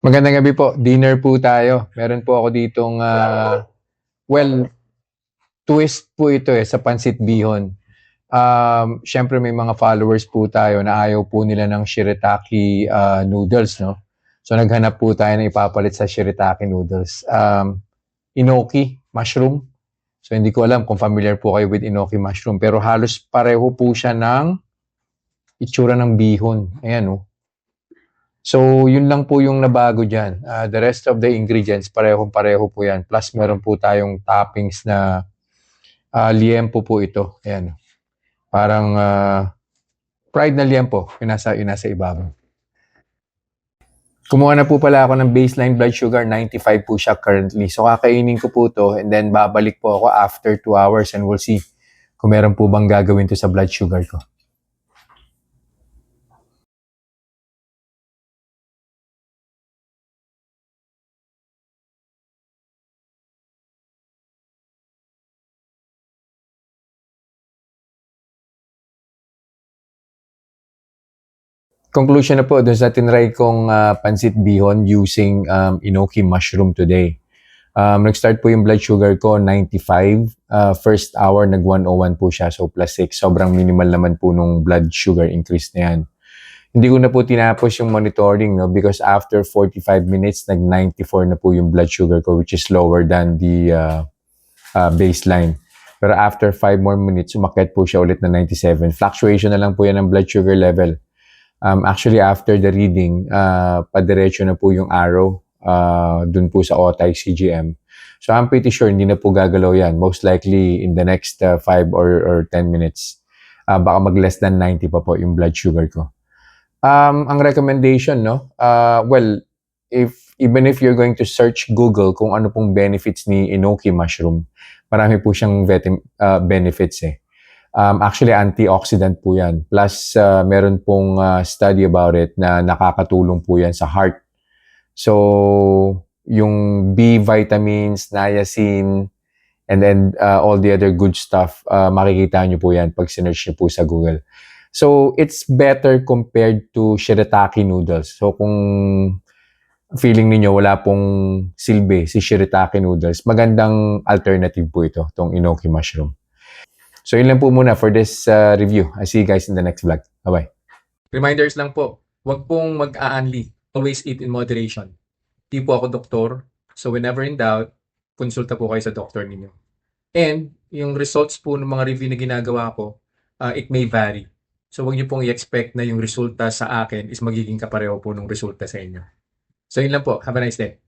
Magandang gabi po. Dinner po tayo. Meron po ako ditong, well, twist po ito sa pansit bihon. Syempre may mga followers po tayo na ayaw po nila ng shirataki noodles, no? So naghanap po tayo ng ipapalit sa shirataki noodles. Enoki mushroom. So hindi ko alam kung familiar po kayo with enoki mushroom, pero halos pareho po siya ng itsura ng bihon. Ayan, no? So, yun lang po yung nabago dyan. The rest of the ingredients, parehong-pareho po yan. Plus, meron po tayong toppings na liempo po ito. Ayan. Parang fried na liempo. Yung nasa ibabaw. Kumuha na po pala ako ng baseline blood sugar. 95 po siya currently. So, kakainin ko po to and then babalik po ako after 2 hours and we'll see kung meron po bang gagawin to sa blood sugar ko. Conclusion na po dun sa tinry kong pansit bihon using enoki mushroom today. Nag-start po yung blood sugar ko, 95. First hour, nag-101 po siya. So, plus 6. Sobrang minimal naman po nung blood sugar increase na yan. Hindi ko na po tinapos yung monitoring, no? Because after 45 minutes, nag-94 na po yung blood sugar ko, which is lower than the baseline. Pero after 5 more minutes, umakyat po siya ulit na 97. Fluctuation na lang po yan ng blood sugar level. Actually, after the reading, padiretso na po yung arrow dun po sa OTAI CGM. So I'm pretty sure hindi na po gagalaw yan. Most likely in the next 5 or 10 minutes. Baka mag less than 90 pa po yung blood sugar ko. Ang recommendation, no? Well, even if you're going to search Google kung ano pong benefits ni enoki mushroom, marami po siyang benefits eh. Actually, antioxidant po yan. Plus, meron pong study about it na nakakatulong po yan sa heart. So, yung B vitamins, niacin, and then all the other good stuff, makikita nyo po yan pag sinearch nyo po sa Google. So, it's better compared to shirataki noodles. So, kung feeling niyo wala pong silbi si shirataki noodles, magandang alternative po ito, tong enoki mushroom. So, yun lang po muna for this review. I'll see you guys in the next vlog. Bye-bye. Reminders lang po, huwag pong mag-aanli. Always eat in moderation. Di po ako doktor. So, whenever in doubt, konsulta po kayo sa doktor ninyo. And, yung results po ng mga review na ginagawa ko, it may vary. So, huwag niyo pong i-expect na yung resulta sa akin is magiging kapareho po ng resulta sa inyo. So, yun lang po. Have a nice day.